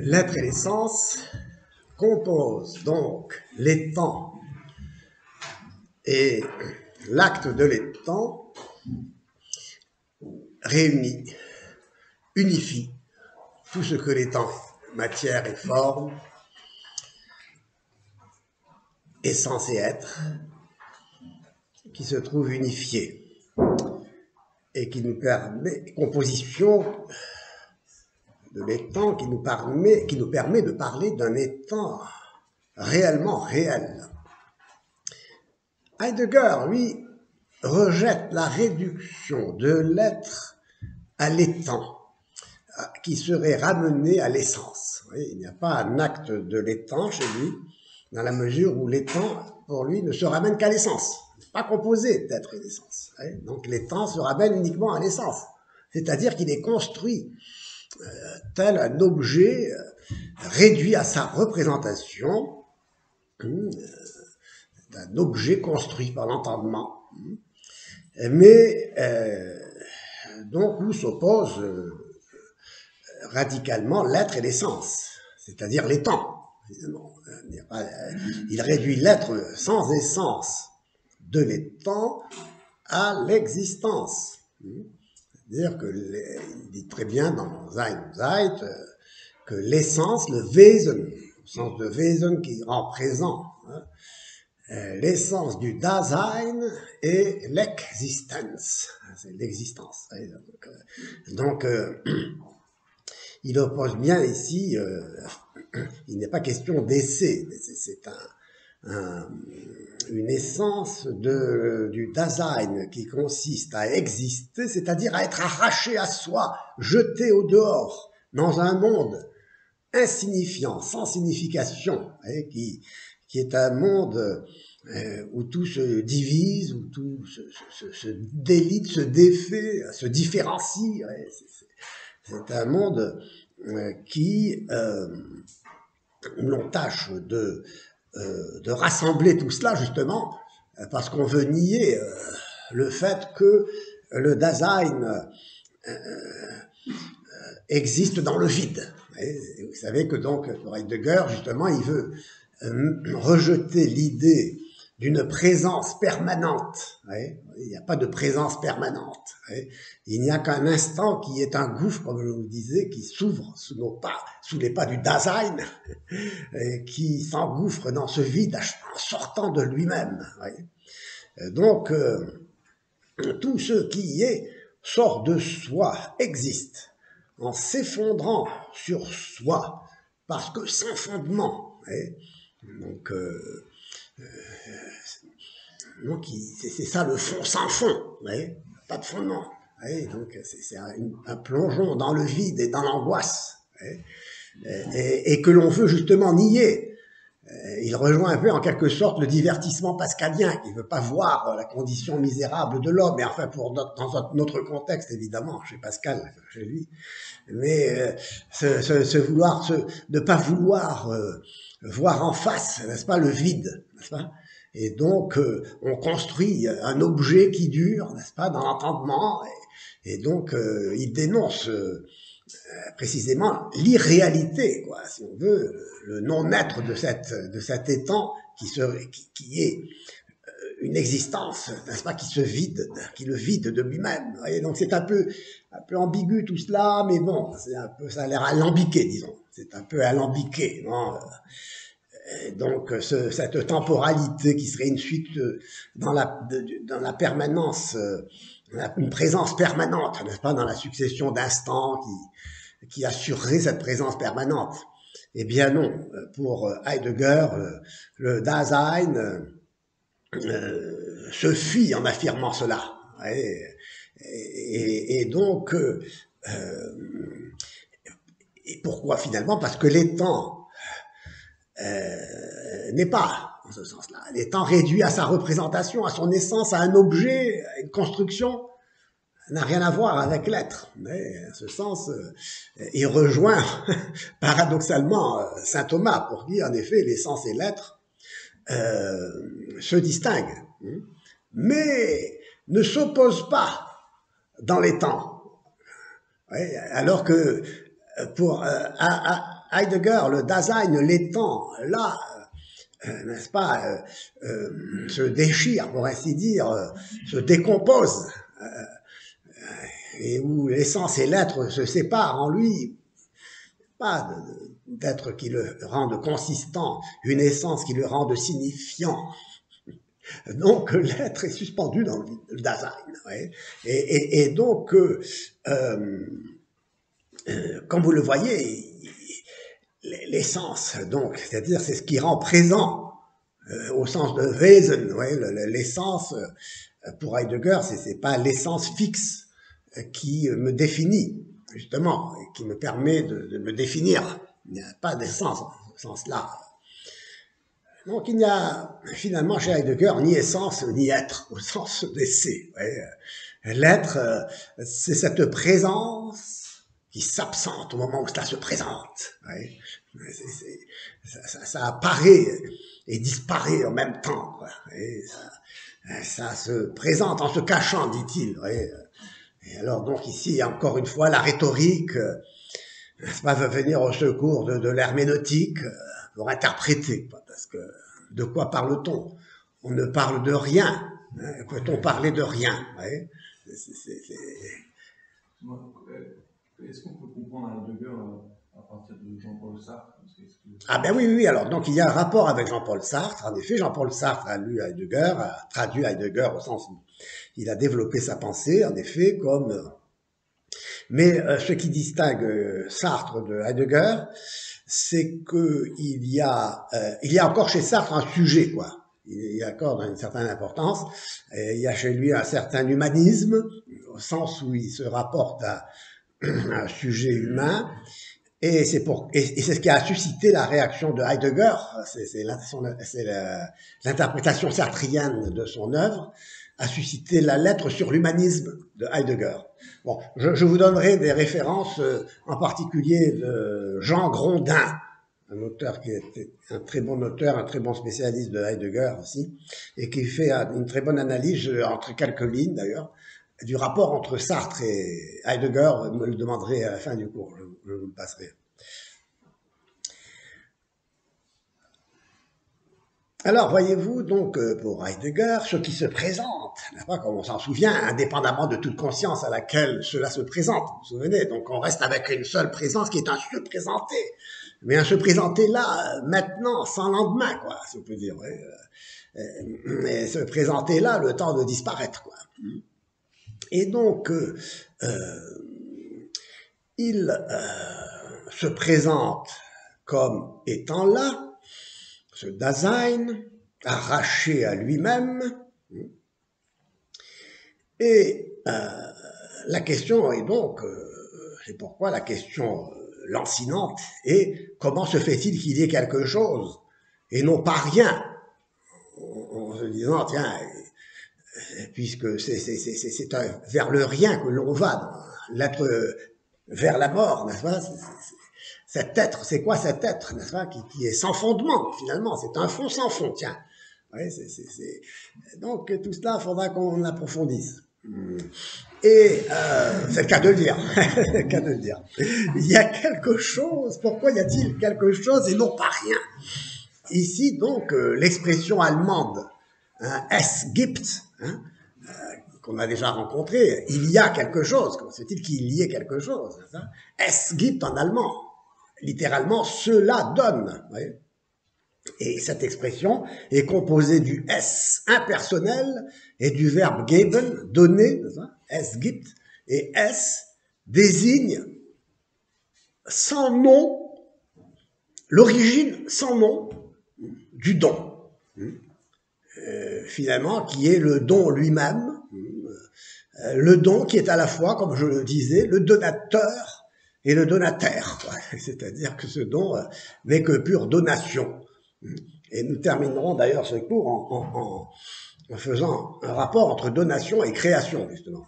L'être et l'essence composent donc l'étant et l'acte de l'étant réunit, unifie tout ce que l'étant est, matière et forme, essence et être, qui se trouve unifié et qui nous permet, composition de l'étant qui nous permet de parler d'un étant réellement réel. Heidegger, lui, rejette la réduction de l'être à l'étant, qui serait ramené à l'essence. Il n'y a pas un acte de l'étant chez lui, dans la mesure où l'étant, pour lui, ne se ramène qu'à l'essence. Il n'est pas composé d'être et d'essence. Donc l'étant se ramène uniquement à l'essence. C'est-à-dire qu'il est construit tel un objet réduit à sa représentation, d'un objet construit par l'entendement. Mais donc où s'oppose radicalement l'être et l'essence, c'est-à-dire l'étant. Il réduit l'être sans essence de l'étant à l'existence. C'est-à-dire qu'il dit très bien dans Sein und Zeit que l'essence, le Wesen, au sens de Wesen qui rend présent, l'essence du Dasein est l'existence, c'est l'existence. Donc, il oppose bien ici, il n'est pas question d'essai, c'est une essence du Dasein qui consiste à exister, c'est-à-dire à être arraché à soi, jeté au dehors, dans un monde insignifiant, sans signification, qui est un monde où tout se divise, où tout se délite, se défait, se différencie. C'est un monde qui, l'on tâche de rassembler tout cela, justement, parce qu'on veut nier le fait que le Dasein existe dans le vide. Et vous savez que donc, pour Heidegger, justement, il veut rejeter l'idée d'une présence permanente. Il n'y a pas de présence permanente. Il n'y a qu'un instant qui est un gouffre, comme je vous le disais, qui s'ouvre sous nos pas, sous les pas du Dasein, qui s'engouffre dans ce vide en sortant de lui-même. Donc, tout ce qui y est sort de soi, existe, en s'effondrant sur soi, parce que sans fondement. Donc, c'est ça le fond sans fond, pas de fondement. Donc c'est un plongeon dans le vide et dans l'angoisse, et que l'on veut justement nier. Il rejoint un peu en quelque sorte le divertissement pascalien, qui ne veut pas voir la condition misérable de l'homme, et enfin dans notre contexte évidemment, chez Pascal, chez lui, mais ne pas vouloir voir en face, n'est-ce pas, le vide, n'est-ce pas? Et donc, on construit un objet qui dure, n'est-ce pas, dans l'entendement, et donc, il dénonce précisément l'irréalité, quoi, si on veut, le non-être de cet étang qui est une existence, n'est-ce pas, qui se vide, qui le vide de lui-même. Donc, c'est un peu ambigu tout cela, mais bon, ça a l'air alambiqué, disons. C'est un peu alambiqué, non? Donc, cette temporalité qui serait une suite dans la permanence, une présence permanente, n'est-ce pas, dans la succession d'instants qui assurerait cette présence permanente. Eh bien non, pour Heidegger, le Dasein se fuit en affirmant cela. Et donc, et pourquoi finalement? Parce que l'étang n'est pas, en ce sens-là. L'étant réduit à sa représentation, à son essence, à un objet, à une construction, n'a rien à voir avec l'être. Mais, en ce sens, il rejoint paradoxalement saint Thomas pour dire, en effet, l'essence et l'être se distingue, mais ne s'oppose pas dans les temps. Ouais, alors que pour Heidegger, le Dasein, les temps, là, n'est-ce pas, se déchire, pour ainsi dire, se décompose, et où l'essence et l'être se séparent en lui, pas d'être qui le rende consistant, une essence qui le rende signifiant. Donc l'être est suspendu dans le Dasein. Ouais. Et donc, comme vous le voyez, l'essence, donc, c'est-à-dire c'est ce qui rend présent, au sens de Wesen, ouais, l'essence, pour Heidegger, c'est pas l'essence fixe qui me définit, justement, et qui me permet de me définir. Il n'y a pas d'essence en ce sens-là. Donc il n'y a finalement chez Heidegger ni essence ni être, au sens d'essai. Ouais. L'être, c'est cette présence qui s'absente au moment où cela se présente. Ouais. Ça apparaît et disparaît en même temps. Et ça se présente en se cachant, dit-il. Ouais. Et alors donc ici, encore une fois, la rhétorique va venir au secours de l'herméneutique pour interpréter. Parce que de quoi parle-t-on? On ne parle de rien. Hein. Peut-on parler de rien? Ouais. Est-ce qu'on peut comprendre Heidegger à partir de Jean-Paul Sartre? Ah ben oui, oui, alors donc il y a un rapport avec Jean-Paul Sartre. En effet, Jean-Paul Sartre a lu Heidegger, a traduit Heidegger au sens où il a développé sa pensée, en effet, comme... Mais ce qui distingue Sartre de Heidegger, c'est qu'il y a encore chez Sartre un sujet, quoi. Il y accorde une certaine importance. Et il y a chez lui un certain humanisme, au sens où il se rapporte à un sujet humain. Et c'est ce qui a suscité la réaction de Heidegger. C'est l'interprétation sartrienne de son œuvre a suscité la lettre sur l'humanisme de Heidegger. Bon, je vous donnerai des références, en particulier de Jean Grondin, un auteur qui était un très bon auteur, un très bon spécialiste de Heidegger aussi, et qui fait une très bonne analyse, entre quelques lignes d'ailleurs, du rapport entre Sartre et Heidegger. Vous me le demanderez à la fin du cours, je vous le passerai. Alors, voyez-vous, donc, pour Heidegger, ce qui se présente, n'est-ce pas, comme on s'en souvient, indépendamment de toute conscience à laquelle cela se présente, vous vous souvenez, donc on reste avec une seule présence qui est un se présenter, mais un se présenter là, maintenant, sans lendemain, quoi, si on peut dire, ouais, et se présenter là, le temps de disparaître, quoi. Et donc, il se présente comme étant là, ce Dasein, arraché à lui-même. Et la question est donc, c'est pourquoi la question lancinante est comment se fait-il qu'il y ait quelque chose et non pas rien, en se disant, tiens, puisque c'est vers le rien que l'on va, l'être vers la mort, n'est-ce pas? Cet être, c'est quoi cet être, n'est-ce pas, qui est sans fondement, finalement, c'est un fond sans fond, tiens. Ouais, donc tout cela, il faudra qu'on approfondisse. Et c'est le cas de le dire. Le cas de le dire. Il y a quelque chose, pourquoi y a-t-il quelque chose et non pas rien? Ici, donc, l'expression allemande, hein, es gibt, hein, qu'on a déjà rencontré, il y a quelque chose, comment se fait-il qu'il y ait quelque chose, hein? Es gibt en allemand, littéralement, cela donne. Oui. Et cette expression est composée du S impersonnel et du verbe geben, donner, es gibt, et S désigne sans nom, l'origine sans nom du don. Finalement, qui est le don lui-même, le don qui est à la fois, comme je le disais, le donateur et le donataire. C'est-à-dire que ce don n'est que pure donation. Et nous terminerons d'ailleurs ce cours en faisant un rapport entre donation et création, justement.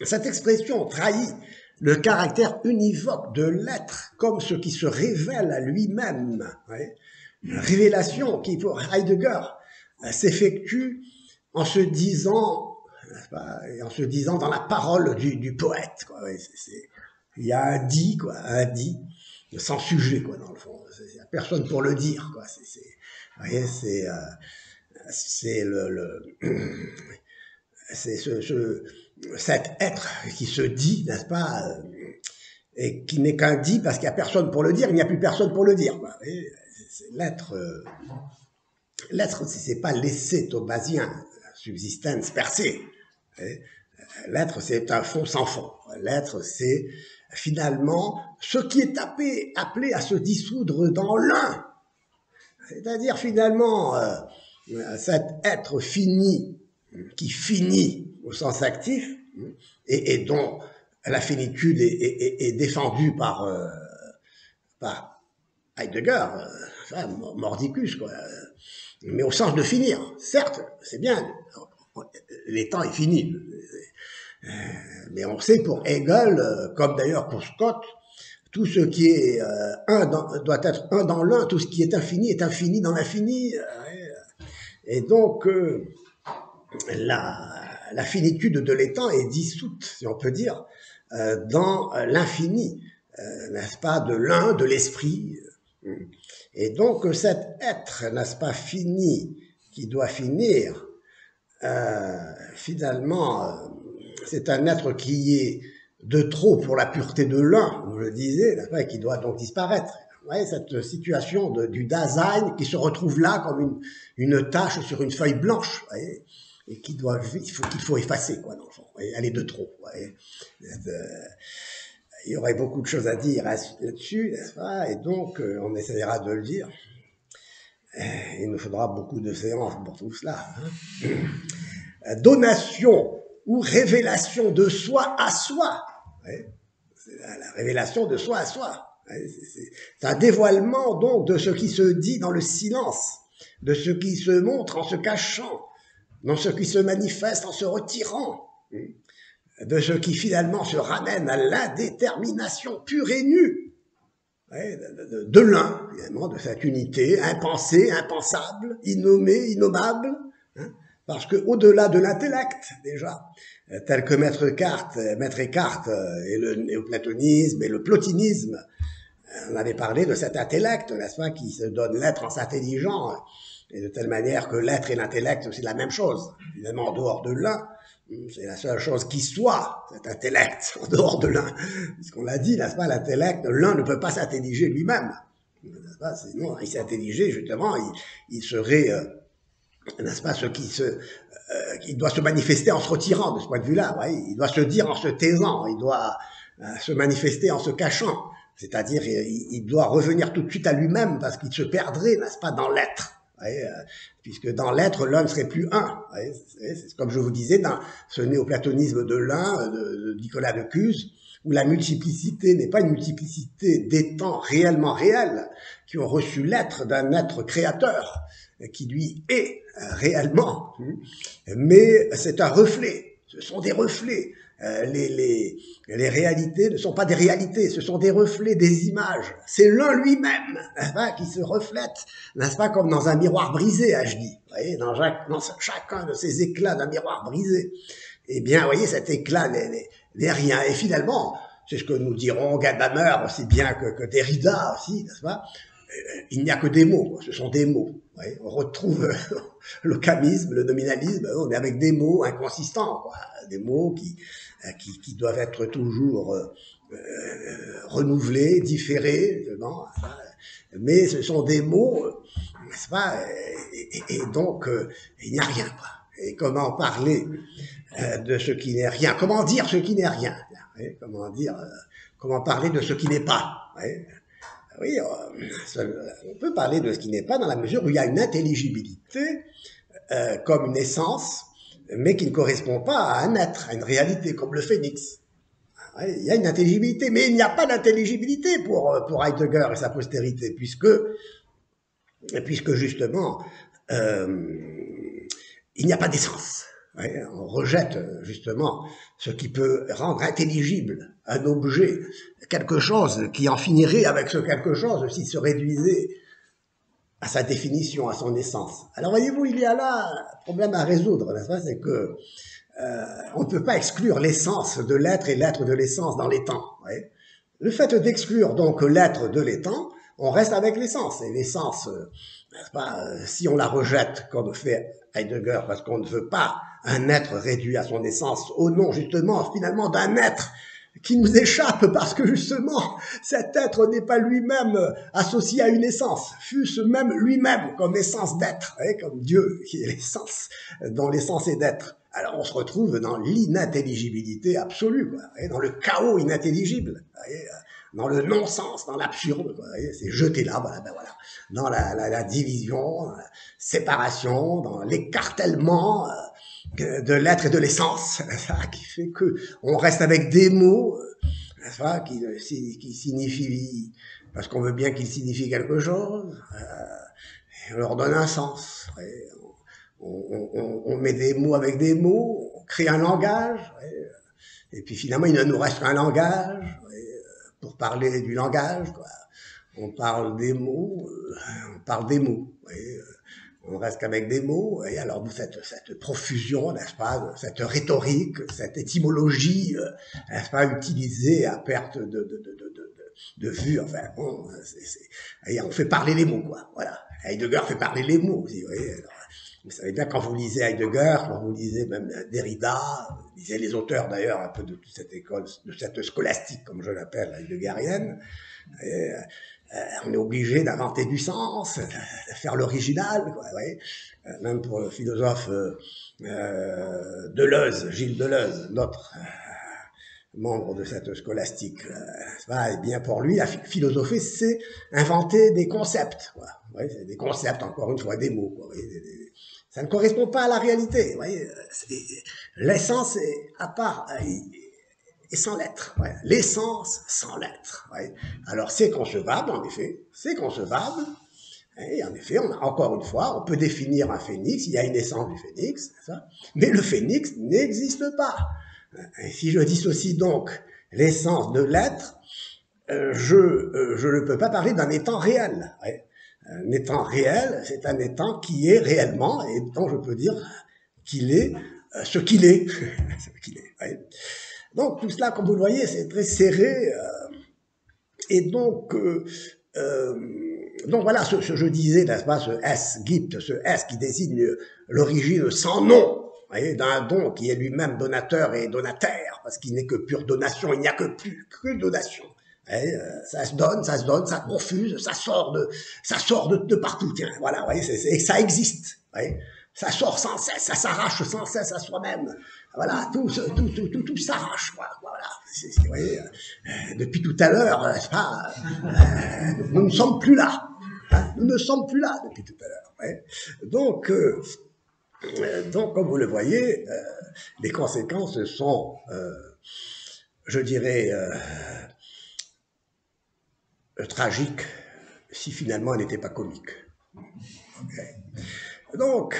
Cette expression trahit le caractère univoque de l'être comme ce qui se révèle à lui-même. révélation qui, pour Heidegger, s'effectue en se disant, en se disant dans la parole du poète. Quoi. Ouais, il y a un dit, quoi, un dit, sans sujet, quoi, dans le fond. Il n'y a personne pour le dire, quoi. Vous voyez, c'est cet être qui se dit, n'est-ce pas, et qui n'est qu'un dit parce qu'il n'y a personne pour le dire, il n'y a plus personne pour le dire. Quoi. L'être, c'est pas l'essai thomasien, subsistence per se. L'être, c'est un fond sans fond. L'être, c'est finalement ce qui est appelé à se dissoudre dans l'un. C'est-à-dire finalement cet être fini qui finit au sens actif et dont la finitude est défendue par Heidegger, mordicus, quoi. Mais au sens de finir. Certes, c'est bien, l'étant est fini. Mais on sait pour Hegel, comme d'ailleurs pour Scott, tout ce qui est doit être un dans l'un, tout ce qui est infini dans l'infini. Et donc, la finitude de l'étant est dissoute, si on peut dire, dans l'infini, n'est-ce pas, de l'un, de l'esprit. Et donc, cet être, n'est-ce pas, fini, qui doit finir, finalement, c'est un être qui est de trop pour la pureté de l'un, vous le disiez, n'est-ce pas, et qui doit donc disparaître. Vous voyez, cette situation du Dasein qui se retrouve là comme une tache sur une feuille blanche, vous voyez, et qu'il faut effacer, quoi, dans le fond. Elle est de trop. Vous voyez. Il y aurait beaucoup de choses à dire là-dessus, n'est-ce pas? Et donc, on essaiera de le dire. Il nous faudra beaucoup de séances pour tout cela. Hein. Donation ou révélation de soi à soi. C'est la révélation de soi à soi. C'est un dévoilement donc de ce qui se dit dans le silence, de ce qui se montre en se cachant, de ce qui se manifeste en se retirant, de ce qui finalement se ramène à l'indétermination pure et nue, de l'un, finalement, de cette unité impensée, impensable, innommée, innommable, hein, parce qu'au-delà de l'intellect, déjà, tel que Maître Eckhart et le néoplatonisme et le plotinisme, on avait parlé de cet intellect, n'est-ce pas, qui se donne l'être en s'intelligeant, et de telle manière que l'être et l'intellect, c'est la même chose. Évidemment, en dehors de l'un, c'est la seule chose qui soit, cet intellect, en dehors de l'un. Puisqu'on l'a dit, n'est-ce pas, l'intellect, l'un ne peut pas s'intelliger lui-même. N'est-ce pas, sinon, il s'intelligeait, justement, il serait, n'est-ce pas, il doit se manifester en se retirant de ce point de vue-là. Il doit se dire en se taisant, il doit se manifester en se cachant. C'est-à-dire, il doit revenir tout de suite à lui-même parce qu'il se perdrait, n'est-ce pas, dans l'être. Puisque dans l'être, l'un ne serait plus un. C'est comme je vous disais, dans ce néoplatonisme de l'un, de Nicolas de Cuse, où la multiplicité n'est pas une multiplicité d'étangs réellement réels, qui ont reçu l'être d'un être créateur, qui lui est réellement, mais c'est un reflet, ce sont des reflets. Les réalités ne sont pas des réalités, ce sont des reflets, des images. C'est l'un lui-même, n'est-ce pas, qui se reflète, n'est-ce pas, comme dans un miroir brisé, ai-je dit. Vous voyez, dans chacun de ces éclats d'un miroir brisé. Eh bien, vous voyez, cet éclat n'est rien. Et finalement, c'est ce que nous dirons Gadamer aussi bien que Derrida aussi, n'est-ce pas? Il n'y a que des mots, ce sont des mots. Ouais, on retrouve le camisme, le nominalisme, on est avec des mots inconsistants, quoi. Des mots qui doivent être toujours renouvelés, différés, mais ce sont des mots, n'est-ce pas, et donc il n'y a rien, quoi. Et comment parler de ce qui n'est rien? Comment dire ce qui n'est rien? Comment parler de ce qui n'est pas? Oui, on peut parler de ce qui n'est pas dans la mesure où il y a une intelligibilité comme une essence, mais qui ne correspond pas à un être, à une réalité, comme le phénix. Il y a une intelligibilité, mais il n'y a pas d'intelligibilité pour Heidegger et sa postérité, puisque justement, il n'y a pas d'essence. On rejette justement ce qui peut rendre intelligible un objet, quelque chose qui en finirait avec ce quelque chose s'il se réduisait à sa définition, à son essence. Alors voyez-vous, il y a là un problème à résoudre, n'est-ce pas? C'est que on ne peut pas exclure l'essence de l'être et l'être de l'essence dans les temps. Ouais. Le fait d'exclure donc l'être de l'étant, on reste avec l'essence. Et l'essence, n'est-ce pas, si on la rejette, comme fait Heidegger, parce qu'on ne veut pas un être réduit à son essence, au nom justement finalement d'un être qui nous échappe parce que justement cet être n'est pas lui-même associé à une essence, fût-ce même lui-même comme essence d'être, comme Dieu qui est l'essence, dont l'essence est d'être. Alors on se retrouve dans l'inintelligibilité absolue, quoi, dans le chaos inintelligible, dans le non-sens, dans l'absurde, c'est jeté là, voilà, ben voilà, dans la division, la séparation, dans l'écartèlement de l'être et de l'essence, qui fait que on reste avec des mots qui signifient, parce qu'on veut bien qu'ils signifient quelque chose, et on leur donne un sens. On met des mots avec des mots, on crée un langage, et puis finalement il ne nous reste qu'un langage pour parler du langage, quoi. On parle des mots, on parle des mots. On reste qu'avec des mots, et alors cette profusion, n'est-ce pas, cette rhétorique, cette étymologie, n'est-ce pas, utilisée à perte de vue, enfin bon, et on fait parler les mots, quoi, voilà. Heidegger fait parler les mots aussi, vous voyez. Alors, vous savez bien, quand vous lisez Heidegger, quand vous lisez même Derrida, vous lisez les auteurs d'ailleurs un peu de toute cette école, de cette scolastique, comme je l'appelle, heideggerienne, on est obligé d'inventer du sens, de faire l'original, quoi, ouais. Même pour le philosophe Deleuze, Gilles Deleuze, notre membre de cette scolastique, et bien pour lui, la philosophie, c'est inventer des concepts, quoi. Ouais, c'est des concepts, encore une fois, des mots, quoi. Ça ne correspond pas à la réalité. L'essence est à part et sans l'être. Ouais. L'essence sans l'être. Ouais. Alors c'est concevable, en effet. C'est concevable. Et en effet, encore une fois, on peut définir un phénix. Il y a une essence du phénix, ça, mais le phénix n'existe pas. Et si je dissocie donc l'essence de l'être, je ne peux pas parler d'un étant réel. Ouais. Un étant réel, c'est un étant qui est réellement, et dont je peux dire qu'il est ce qu'il est. Ce qu'il est, ouais. Donc tout cela, comme vous le voyez, c'est très serré. Et donc voilà, je disais, n'est-ce pas, ce S, Gipt, ce S qui désigne l'origine sans nom, d'un don qui est lui-même donateur et donataire, parce qu'il n'est que pure donation, il n'y a que donation. Ça se donne, ça confuse, ça sort de partout, tiens, voilà, et ça existe, ça sort sans cesse, ça s'arrache sans cesse à soi-même, voilà, tout s'arrache, voilà, vous voyez, depuis tout à l'heure, nous ne sommes plus là, nous ne sommes plus là depuis tout à l'heure, donc, comme vous le voyez, les conséquences sont, je dirais, tragique si finalement elle n'était pas comique. Okay. Donc,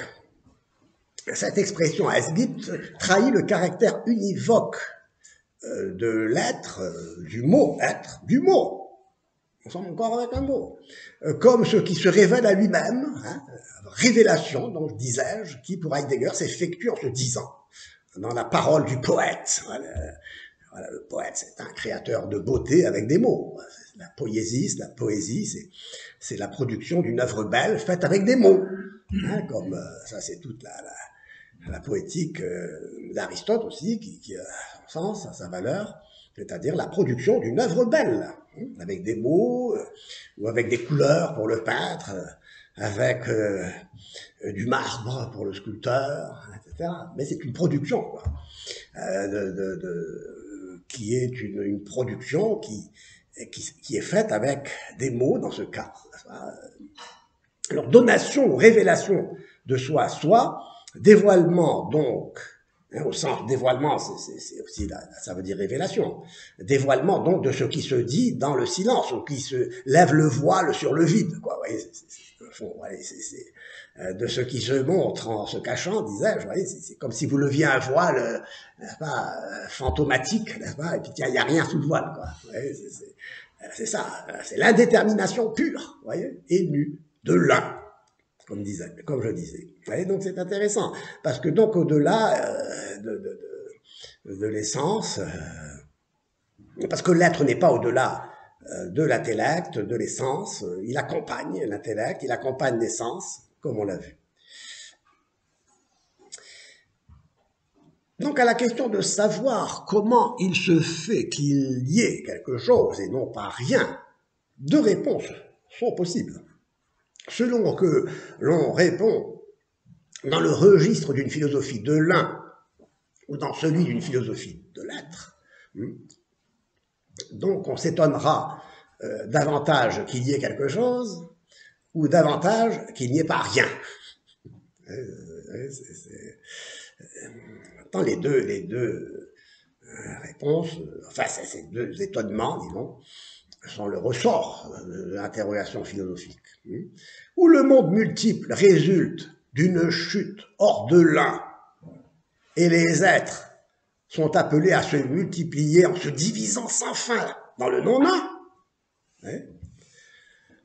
cette expression Esgipt trahit le caractère univoque de l'être, du mot être, du mot. On s'en encore avec un mot. Comme ce qui se révèle à lui-même, révélation, donc disais-je, qui pour Heidegger s'effectue en se disant, dans la parole du poète. Voilà, le poète, c'est un créateur de beauté avec des mots. La poésie, c'est la production d'une œuvre belle faite avec des mots. Comme ça, c'est toute la poétique d'Aristote aussi, qui a son sens, sa valeur, c'est-à-dire la production d'une œuvre belle, avec des mots, ou avec des couleurs pour le peintre, avec du marbre pour le sculpteur, etc. Mais c'est une production, quoi, qui est une production qui est faite avec des mots dans ce cas. Alors, donation ou révélation de soi à soi, dévoilement donc, au sens dévoilement, c'est aussi, ça veut dire révélation, dévoilement donc de ce qui se dit dans le silence, ou qui se lève le voile sur le vide, quoi, vous voyez, de ce qui se montre en se cachant, disais-je, voyez, c'est comme si vous leviez un voile, n'est-ce pas, fantomatique, n'est-ce pas, et puis il n'y a rien sous le voile, quoi, vous voyez, c'est ça, c'est l'indétermination pure, vous voyez, et nue. de l'un, comme je disais. Et donc c'est intéressant, parce que donc au-delà de l'essence, parce que l'être n'est pas au-delà de l'intellect, de l'essence, il accompagne l'intellect, il accompagne l'essence, comme on l'a vu. Donc à la question de savoir comment il se fait qu'il y ait quelque chose et non pas rien, deux réponses sont possibles. Selon que l'on répond dans le registre d'une philosophie de l'un ou dans celui d'une philosophie de l'être, donc on s'étonnera davantage qu'il y ait quelque chose ou davantage qu'il n'y ait pas rien. Tant les deux réponses, enfin ces deux étonnements, disons, sont le ressort de l'interrogation philosophique. Où le monde multiple résulte d'une chute hors de l'un, et les êtres sont appelés à se multiplier en se divisant sans fin dans le non-un,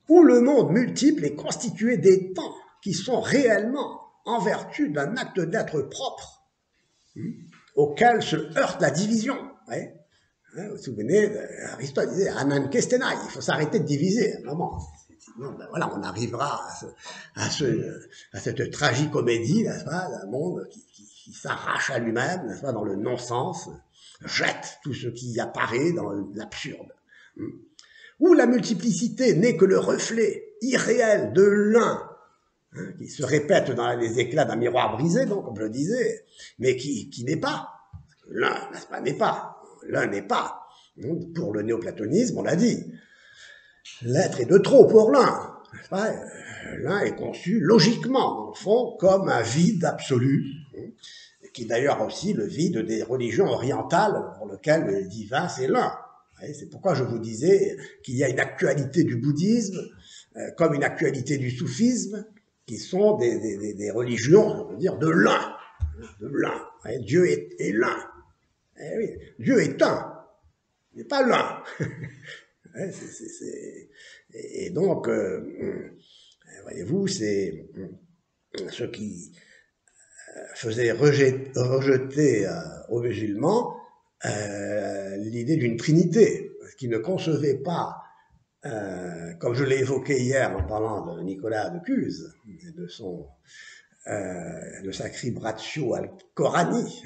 où le monde multiple est constitué des temps qui sont réellement en vertu d'un acte d'être propre, auquel se heurte la division. Vous vous souvenez, Aristote disait Anan Kestenai, il faut s'arrêter de diviser à un moment. Sinon, ben voilà, on arrivera à cette tragicomédie, n'est-ce pas, d'un monde qui s'arrache à lui-même, n'est-ce pas, dans le non-sens, jette tout ce qui apparaît dans l'absurde. Où la multiplicité n'est que le reflet irréel de l'un, qui se répète dans les éclats d'un miroir brisé, donc, comme je le disais, mais qui n'est pas. L'un, n'est-ce pas, n'est pas. L'un n'est pas. Pour le néoplatonisme, on l'a dit. L'être est de trop pour l'un. L'un est conçu logiquement, dans le fond, comme un vide absolu, qui est d'ailleurs aussi le vide des religions orientales, pour lequel le divin, c'est l'un. C'est pourquoi je vous disais qu'il y a une actualité du bouddhisme, comme une actualité du soufisme, qui sont des religions, on veut dire, de l'un. De l'un. Dieu est l'un. Oui, Dieu est un, il n'est pas l'un. Et donc, voyez-vous, c'est ce qui faisait rejeter aux musulmans l'idée d'une trinité, qui ne concevait pas, comme je l'ai évoqué hier en parlant de Nicolas de Cuse, de sa cribratio al Corani,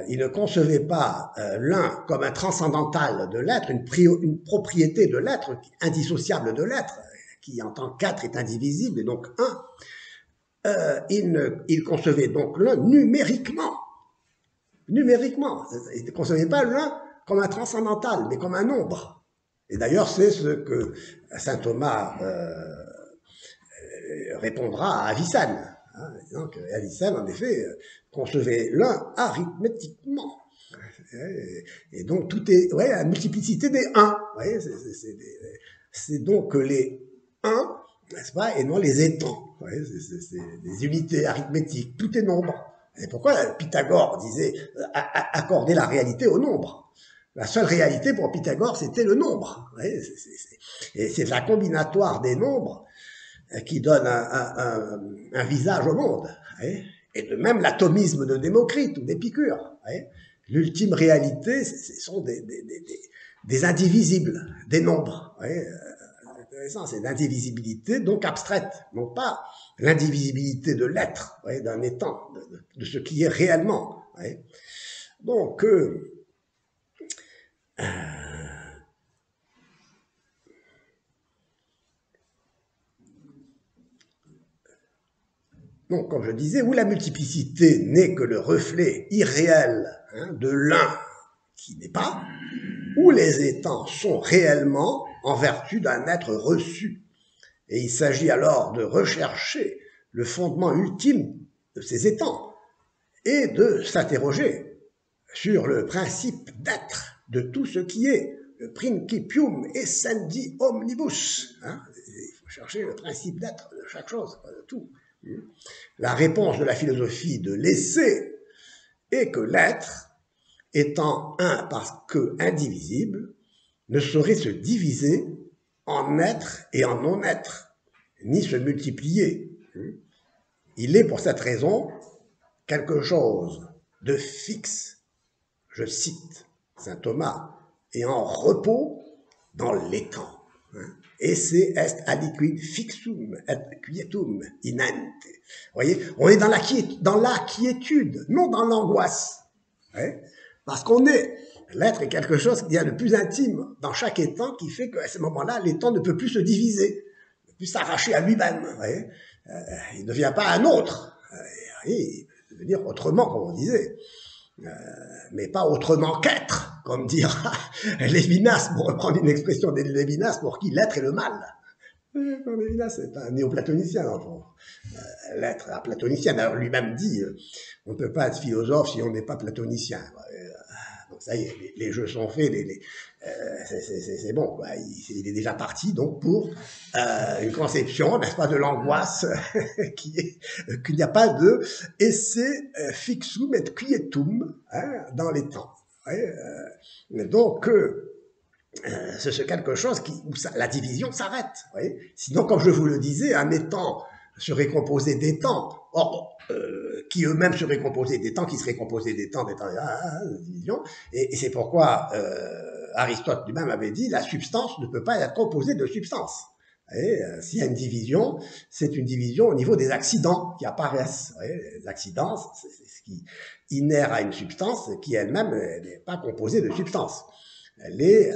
il ne concevait pas l'un comme un transcendantal de l'être, une propriété de l'être, indissociable de l'être, qui en tant qu'être est indivisible, et donc un. Il concevait donc l'un numériquement. Numériquement. Il ne concevait pas l'un comme un transcendantal, mais comme un nombre. Et d'ailleurs, c'est ce que saint Thomas répondra à Avicenne. Donc, Avicenne, en effet, concevait l'un arithmétiquement. Et donc, tout est la multiplicité des 1. C'est donc les 1, n'est-ce pas, et non les étangs. C'est des unités arithmétiques. Tout est nombre. Et pourquoi Pythagore disait accorder la réalité au nombre? La seule réalité pour Pythagore, c'était le nombre. Et c'est la combinatoire des nombres qui donne un visage au monde. Et de même l'atomisme de Démocrite ou d'Épicure. L'ultime réalité, ce sont des indivisibles, des nombres. C'est intéressant, c'est l'indivisibilité, donc abstraite, non pas l'indivisibilité de l'être, d'un étant, de ce qui est réellement. Donc, donc, comme je disais, où la multiplicité n'est que le reflet irréel de l'un qui n'est pas, où les étangs sont réellement en vertu d'un être reçu. Et il s'agit alors de rechercher le fondement ultime de ces étangs et de s'interroger sur le principe d'être de tout ce qui est, le principium essendi omnibus. Il faut chercher le principe d'être de chaque chose, de tout. La réponse de la philosophie de l'essai est que l'être, étant un parce que indivisible, ne saurait se diviser en être et en non-être. ni se multiplier. Il est pour cette raison quelque chose de fixe, je cite saint Thomas, et en repos dans les temps. Esse est aliquid fixum et quietum in ente. Vous voyez, on est dans la quiétude, non dans l'angoisse. Parce qu'on est, l'être est quelque chose qui est le plus intime dans chaque étant, qui fait qu'à ce moment-là, l'étant ne peut plus se diviser, ne peut plus s'arracher à lui-même. Il ne devient pas un autre. Il peut devenir autrement, comme on disait. Mais pas autrement qu'être, comme dira Lévinas, pour reprendre une expression de Lévinas, pour qui l'être est le mal. Lévinas est un néoplatonicien, dans le fond. L'être, un platonicien, d'ailleurs lui-même dit, on ne peut pas être philosophe si on n'est pas platonicien. Donc ça y est, les jeux sont faits, c'est bon, quoi. Il est déjà parti donc pour une conception, n'est-ce pas, de l'angoisse qu'il n'y a pas de esse fixum et quietum dans les temps. Donc c'est quelque chose où la division s'arrête. Sinon, comme je vous le disais, un étant serait composé des temps. Or, qui eux-mêmes seraient composés des temps, qui seraient composés des temps, division. Et c'est pourquoi Aristote lui-même avait dit la substance ne peut pas être composée de substance. S'il y a une division, c'est une division au niveau des accidents qui apparaissent. Les accidents, c'est ce qui inhère à une substance qui elle-même n'est pas composée de substance. Les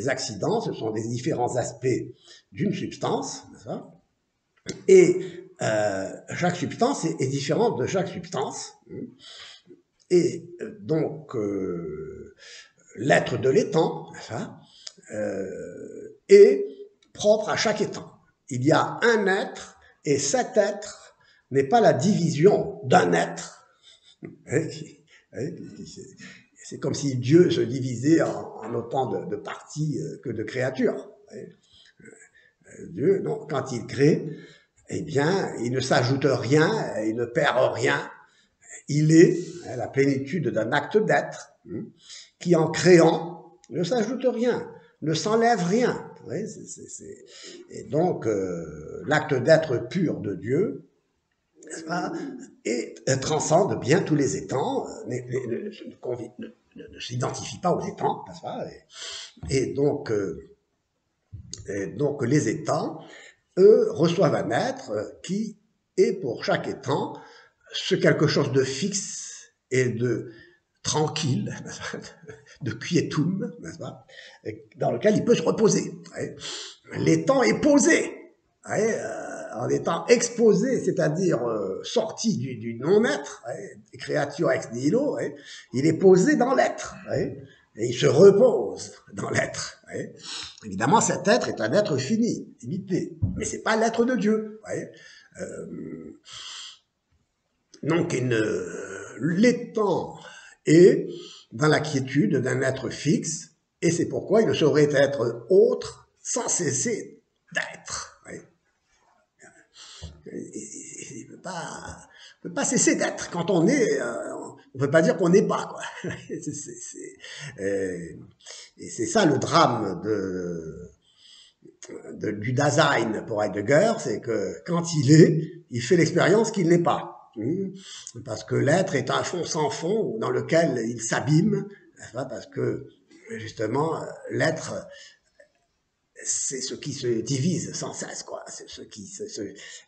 accidents, ce sont des différents aspects d'une substance, n'est-ce pas ? Et chaque substance est différente de chaque substance. Et donc, l'être de l'étang est propre à chaque étang. Il y a un être, et cet être n'est pas la division d'un être. C'est comme si Dieu se divisait en autant de parties que de créatures. Dieu, donc, quand il crée, eh bien, il ne s'ajoute rien, il ne perd rien. Il est la plénitude d'un acte d'être qui, en créant, ne s'ajoute rien, ne s'enlève rien. Et donc, l'acte d'être pur de Dieu transcende bien tous les étangs, ne s'identifie pas aux étangs, n'est-ce pas ? Et donc les étangs, eux, reçoivent un être qui est pour chaque étang quelque chose de fixe et de tranquille, de quietum, n'est-ce pas, dans lequel il peut se reposer. L'étang est posé, en étant exposé, c'est-à-dire sorti du non-être, créature ex nihilo, il est posé dans l'être, et il se repose dans l'être. Évidemment, cet être est un être fini, limité, mais c'est pas l'être de Dieu. Donc, l'étang est dans la quiétude d'un être fixe, et c'est pourquoi il ne saurait être autre sans cesser d'être. Il ne peut pas cesser d'être. Quand on est, on ne peut pas dire qu'on n'est pas, quoi. Et c'est ça le drame du Dasein pour Heidegger, c'est que quand il fait l'expérience qu'il n'est pas. Parce que l'être est un fond sans fond dans lequel il s'abîme, parce que justement l'être, c'est ce qui se divise sans cesse, quoi.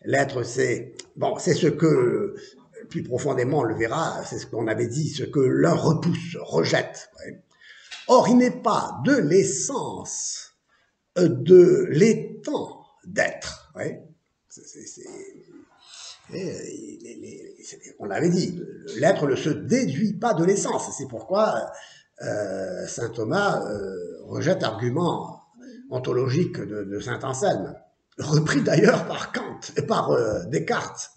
L'être, c'est ce que plus profondément on le verra, c'est ce qu'on avait dit, ce que l'un repousse, rejette. Or, il n'est pas de l'essence de l'étang d'être. On l'avait dit, l'être ne se déduit pas de l'essence. C'est pourquoi saint Thomas rejette l'argument ontologique de saint Anselme, repris d'ailleurs par Kant et par Descartes.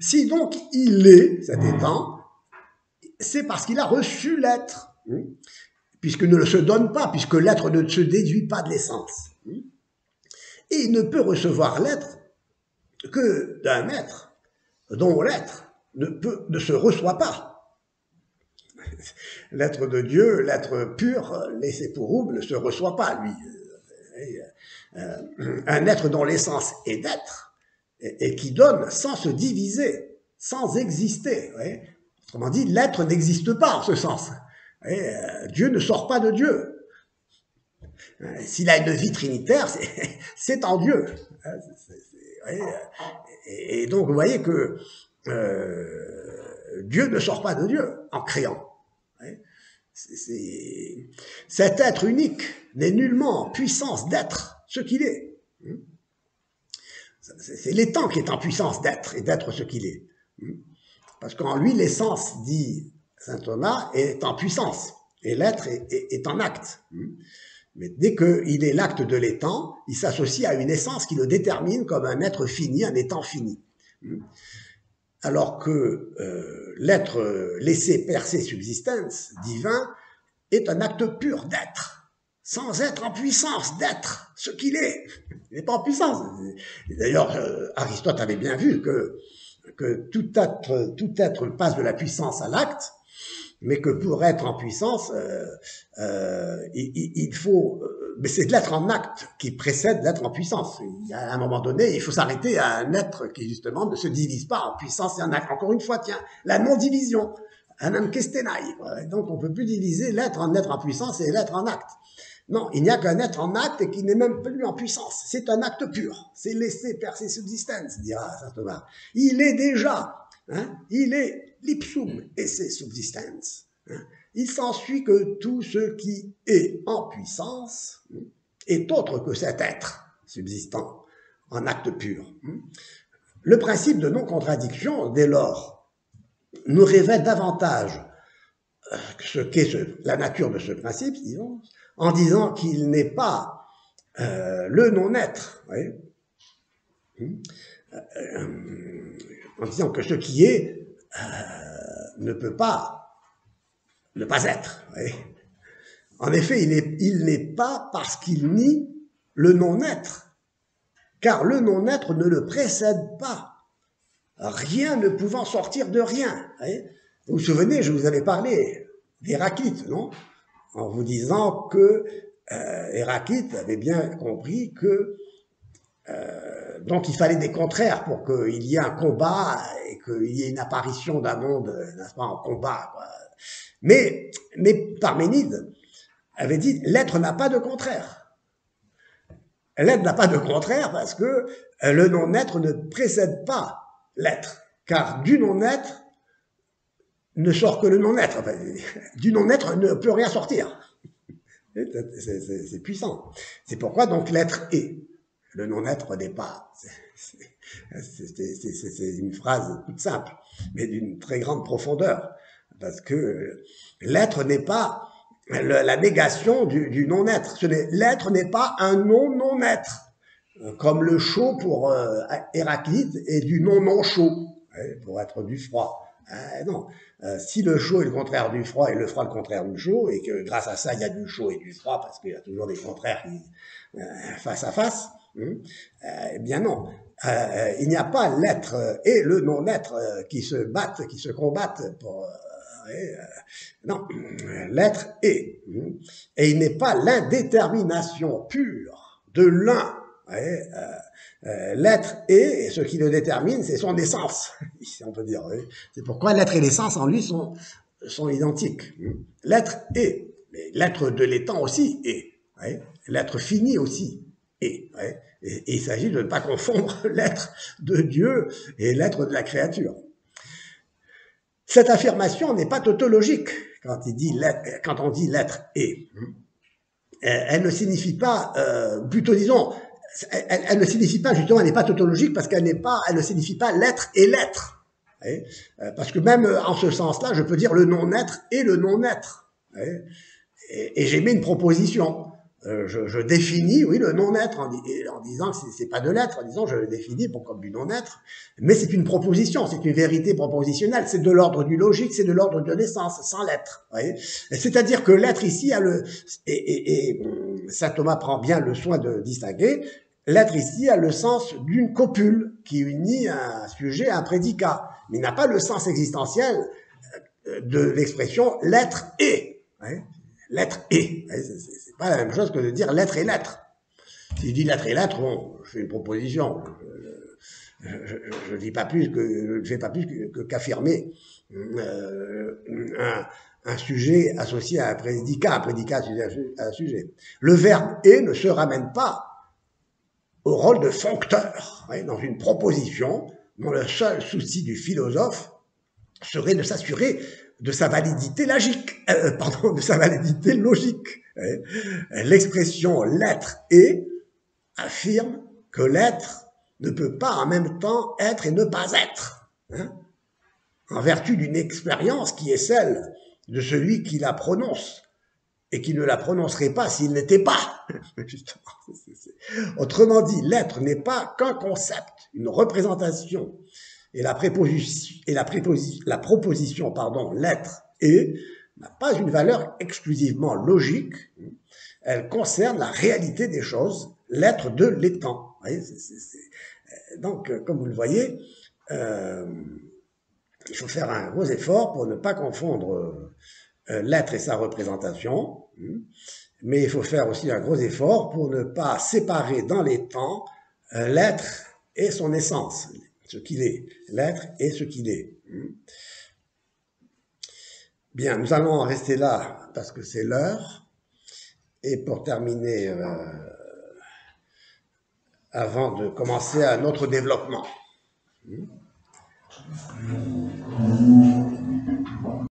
Si donc il est cet étang, c'est parce qu'il a reçu l'être, puisqu'il ne se donne pas, puisque l'être ne se déduit pas de l'essence. Et il ne peut recevoir l'être que d'un être dont l'être ne se reçoit pas. L'être de Dieu, l'être pur, laissé pour ouvre, ne se reçoit pas, lui. un être dont l'essence est d'être, et qui donne sans se diviser, sans exister. Ouais. Autrement dit, l'être n'existe pas en ce sens. Ouais, Dieu ne sort pas de Dieu. S'il a une vie trinitaire, c'est en Dieu. Et donc, vous voyez que Dieu ne sort pas de Dieu en créant. Cet être unique n'est nullement en puissance d'être ce qu'il est. C'est l'étant qui est en puissance d'être et d'être ce qu'il est. Parce qu'en lui, l'essence, dit saint Thomas, est en puissance et l'être est en acte. Mais dès qu'il est l'acte de l'étant, il s'associe à une essence qui le détermine comme un être fini, un étant fini. Alors que l'être laissé percer subsistence, divin, est un acte pur d'être, sans être en puissance d'être ce qu'il est. Il n'est pas en puissance. D'ailleurs, Aristote avait bien vu que tout être passe de la puissance à l'acte, mais que pour être en puissance, il faut... mais c'est de l'être en acte qui précède l'être en puissance. À un moment donné, il faut s'arrêter à un être qui, justement, ne se divise pas en puissance et en acte. Encore une fois, tiens, la non-division, anam kestenai. Donc, on ne peut plus diviser l'être en puissance et l'être en acte. Non, il n'y a qu'un être en acte et qui n'est même plus en puissance. C'est un acte pur. C'est laisser percer subsistence, dira saint Thomas. Il est déjà... il est l'ipsum esse subsistens. Il s'ensuit que tout ce qui est en puissance est autre que cet être subsistant en acte pur. Le principe de non-contradiction, dès lors, nous révèle davantage ce qu'est la nature de ce principe, disons, en disant qu'il n'est pas le non-être. En disant que ce qui est ne peut pas ne pas être. Oui. En effet, il n'est pas parce qu'il nie le non-être, car le non-être ne le précède pas, rien ne pouvant sortir de rien. Oui. Vous vous souvenez, je vous avais parlé d'Héraclite, non? En vous disant que Héraclite avait bien compris que donc il fallait des contraires pour qu'il y ait un combat et qu'il y ait une apparition d'un monde, n'est-ce pas, en combat, quoi. Mais Parménide avait dit, l'être n'a pas de contraire. L'être n'a pas de contraire parce que le non-être ne précède pas l'être, car du non-être ne sort que le non-être. Enfin, du non-être ne peut rien sortir. C'est puissant. C'est pourquoi donc l'être est. Le non-être n'est pas. C'est une phrase toute simple, mais d'une très grande profondeur. Parce que l'être n'est pas la négation du non-être. L'être n'est pas un non-non-être, comme le chaud pour Héraclite est du non-non-chaud, pour être du froid. Non, si le chaud est le contraire du froid et le froid le contraire du chaud, et que grâce à ça il y a du chaud et du froid, parce qu'il y a toujours des contraires face à face, eh bien non. Il n'y a pas l'être et le non-être qui se battent, qui se combattent pour... non, l'être est. Et il n'est pas l'indétermination pure de l'un. L'être est, et ce qui le détermine, c'est son essence, si on peut dire. C'est pourquoi l'être et l'essence en lui sont identiques. L'être est, mais l'être de l'étant aussi est. L'être fini aussi est. Et il s'agit de ne pas confondre l'être de Dieu et l'être de la créature. Cette affirmation n'est pas tautologique quand on dit l'être est. Elle ne signifie pas, plutôt disons, elle ne signifie pas justement, elle n'est pas tautologique parce elle ne signifie pas l'être et l'être. Parce que même en ce sens-là, je peux dire le non-être et le non-être. Et j'ai mis une proposition. Je définis, oui, le non-être en disant que c'est pas de l'être, en disant je le définis comme du non-être, mais c'est une proposition, c'est une vérité propositionnelle, c'est de l'ordre du logique, c'est de l'ordre de l'essence, sans l'être. C'est-à-dire que l'être ici a et saint Thomas prend bien le soin de distinguer, l'être ici a le sens d'une copule qui unit un sujet à un prédicat, mais il n'a pas le sens existentiel de l'expression l'être est. L'être est. C'est pas la même chose que de dire l'être et l'être. Si je dis lettre et lettre, bon, je fais une proposition. Je ne dis pas plus que, je fais pas plus qu'affirmer un sujet associé à un prédicat associé à un sujet. Le verbe et ne se ramène pas au rôle de foncteur, dans une proposition dont le seul souci du philosophe serait de s'assurer de sa validité logique. De sa validité logique. L'expression l'être et affirme que l'être ne peut pas en même temps être et ne pas être, en vertu d'une expérience qui est celle de celui qui la prononce et qui ne la prononcerait pas s'il n'était pas. Autrement dit, l'être n'est pas qu'un concept, une représentation, et la proposition, l'être et, n'a pas une valeur exclusivement logique, elle concerne la réalité des choses, l'être de l'étant. Donc, comme vous le voyez, il faut faire un gros effort pour ne pas confondre l'être et sa représentation, mais il faut faire aussi un gros effort pour ne pas séparer dans les temps l'être et son essence, ce qu'il est, l'être et ce qu'il est. Bien, nous allons en rester là parce que c'est l'heure. Et pour terminer, avant de commencer un autre développement.